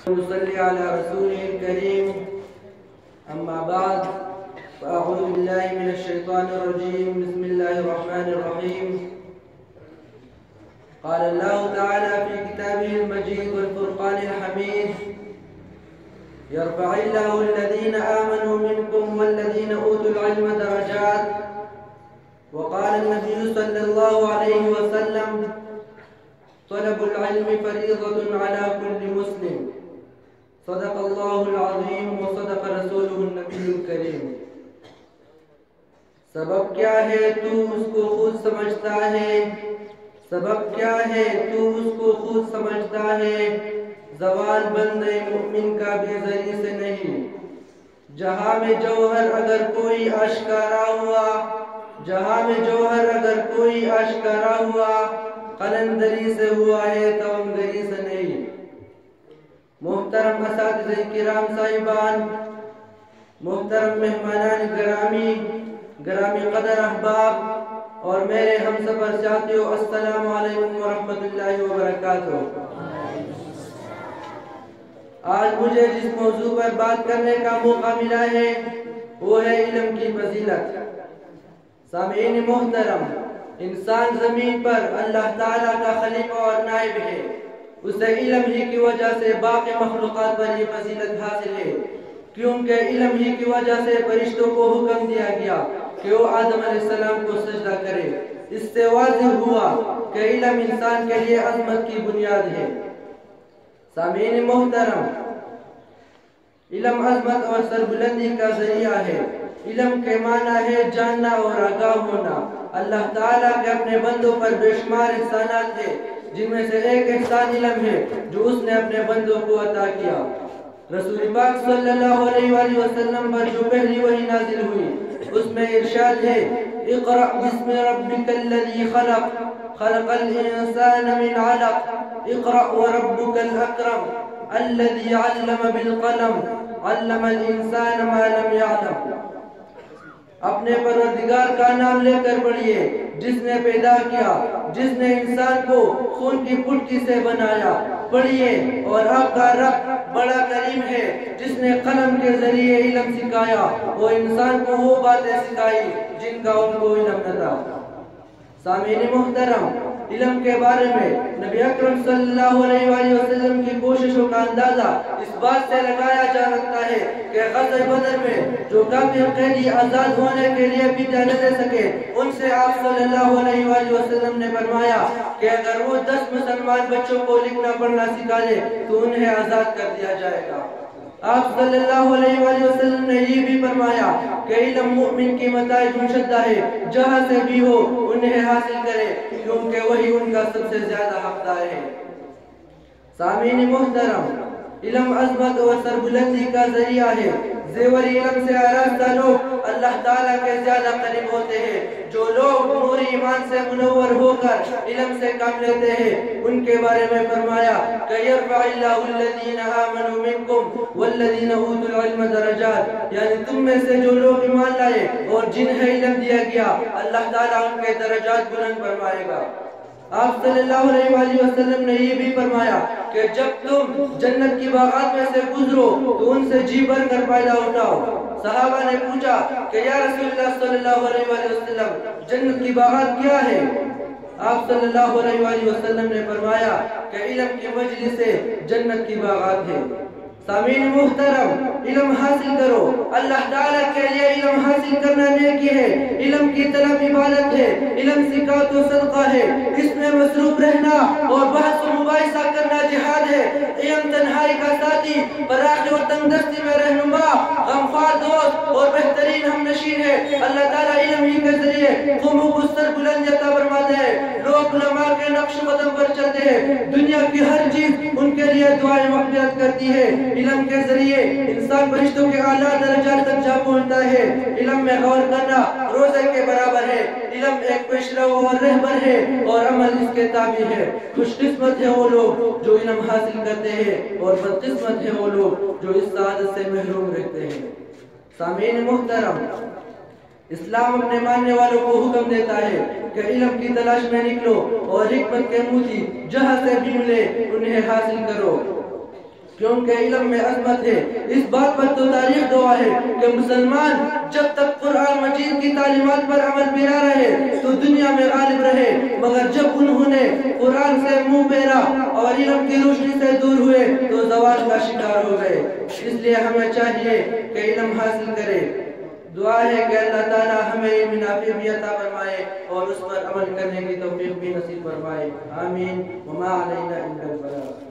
نصلي على رسوله الكريم أما بعد فأعوذ بالله من الشيطان الرجيم بسم الله الرحمن الرحيم قال الله تعالى في كتابه المجيد والفرقان الحميد يرفع الله الذين آمنوا منكم والذين أوتوا العلم درجات وقال النبي صلى الله عليه وسلم طلب العلم فريضة على كل مسلم صدق الله العظيم وصدق رسوله النبي الكريم سبب کیا ہے تو اس کو خود سمجھتا ہے سبب کیا ہے تو اس کو خود سمجھتا ہے زوال بندے مؤمن کا بے ذری سے نہیں جہاں میں جوہر اگر کوئی آشکارا ہوا جہاں میں جوہر اگر کوئی آشکارا ہوا قلندری سے ہوا ہے توانگری سے نہیں محترم اساتذہ کرام صاحبان محترم مہمانان گرامی قدر احباب اور میرے ہم سفر ساتھیوں السلام علیکم ورحمۃ اللہ وبرکاتہ آج مجھے جس موضوع پر بات کرنے کا موقع ملا ہے وہ ہے علم کی فضیلت سامعین محترم انسان زمین پر اللہ تعالیٰ کا خلیفہ اور نائب ہے اسے علم ہی کی وجہ سے باقی مخلوقات پر یہ فضیلت حاصل ہے کیونکہ علم ہی کی وجہ سے فرشتوں کو حکم دیا گیا کہ وہ آدم علیہ السلام کو سجدہ کرے اس سے واضح ہوا کہ علم انسان کے لیے عظمت کی بنیاد ہے سامعین محترم علم عظمت اور سربلندی کا ذریعہ ہے علم کے معنی ہے جاننا اور آگاہ ہونا اللہ تعالیٰ کے اپنے بندوں پر بے شمار احسانات ہیں جن میں سے ایک احسان علم ہے جو اس نے اپنے بندوں کو عطا کیا رسول پاک صلی اللہ علیہ وآلہ وسلم پر جو پہلی وحی نازل ہوئی اس میں ارشاد ہے اقرأ بسم ربک الذی خلق خلق الانسان من علق اقرأ وربک الاکرم الذی علم بالقلم علم الانسان ما لم يعلم اپنے پروردگار کا نام لے کر پڑھیے جس نے پیدا کیا جس نے انسان کو خون کی پھٹکی سے بنایا پڑھیے اور آپ کا رب بڑا کریم ہے جس نے قلم کے ذریعے علم سکھایا اور انسان کو وہ باتیں سکھائی جن کا ان کو علم نہ تھا سامعین محترم علم کے بارے میں نبی اکرم صلی اللہ علیہ وآلہ وسلم کی کوششوں کا اندازہ اس بات سے لگایا جا سکتا ہے کہ غزوہ بدر میں جو کافر قیدی آزاد ہونے کے لیے فدیہ نہ دے سکے ان سے آپ صلی اللہ علیہ وآلہ وسلم نے فرمایا کہ اگر وہ 10 مسلمان بچوں کو لکھنا پڑھنا سکھا لے تو انہیں آزاد کر دیا جائے گا آپ صلی اللہ علیہ وآلہ وسلم نے یہ بھی فرمایا کہ علم مؤمن کی متاع مشدہ ہے جہاں سے بھی ہو انہیں حاصل کرے کیونکہ وہی ان کا سب سے زیادہ حقدار ہے سامعین محترم علم عظمت اور سربلندی کا ذریعہ ہے زیور علم سے آراستہ لوگ اللہ تعالیٰ کے زیادہ قریب ہوتے ہیں جو لوگ نور ایمان سے منور ہو کر علم سے کام لیتے ہیں ان کے بارے میں فرمایا کہ یرفع اللہ الذین آمنوا منکم والذین اوتوا العلم درجات یعنی تم میں سے جو لوگ ایمان لائے اور جنہیں علم دیا گیا اللہ تعالیٰ ان کے درجات بلند فرمائے گا آپ صلی اللہ علیہ وآلہ وسلم نے یہ بھی فرمایا کہ جب تم جنت کی باغات میں سے گزرو تو ان سے جی بھر کر فائدہ اٹھاؤ صحابہ نے پوچھا کہ یا رسول اللہ صلی اللہ علیہ وآلہ وسلم جنت کی باغات کیا ہے آپ صلی اللہ علیہ وآلہ وسلم نے فرمایا کہ علم کی مجلس سے جنت کی باغات ہے سامعین محترم علم حاصل کرو اللہ تعالیٰ کے لیے علم حاصل کرنا نیکی ہے علم کی طلب عبادت ہے علم سکھاؤ تو صدقہ ہے اس میں مصروف رہنا اور بحث و مباحثہ کرنا جہاد ہے علم تنہائی کا ساتھی فراغ اور تنگ دستی میں رہنما غمخوار دوست اور بہترین ہم نشین ہے اللہ تعالیٰ علم ہی کے ذریعے قوموں کو سر بلند عطا فرماتا ہے لوگ علماء کے نقش قدم پر چلتے ہیں دنیا کی ہر چیز ان کے لیے دعائیں مغفرت کرتی ہے علم کے ذریعے انسان فرشتوں کے اعلیٰ درجات تک جا پہنچتا ہے علم میں غور کرنا روزے کے برابر ہے علم ایک پیشرو اور رہبر ہے اور عمل اس کے تابع ہے خوش قسمت ہے وہ لوگ جو علم حاصل کرتے ہیں اور بدقسمت ہے وہ لوگ جو اس سعادت سے محروم رہتے ہیں سامعین محترم اسلام اپنے ماننے والوں کو حکم دیتا ہے کہ علم کی تلاش میں نکلو اور حکمت کے موتی جہاں سے بھی ملے انہیں حاصل کرو۔ کیونکہ علم میں عظمت ہے۔ اس بات پر تو تاریخ گواہ ہے کہ مسلمان جب تک قرآن مجید کی تعلیمات پر عمل پیرا رہے تو دنیا میں غالب رہے، مگر جب انہوں نے قرآن سے منہ پھیرا اور علم کی روشنی سے دور ہوئے تو زوال کا شکار ہو گئے۔ اس لیے ہمیں چاہیے کہ علم حاصل کرے۔ دعا ہے کہ اللہ تعالیٰ ہمیں علم نافع بھی عطا فرمائے اور اس پر عمل کرنے کی توفیق بھی نصیب فرمائے۔ آمین۔ وما علینا الا البلاغ۔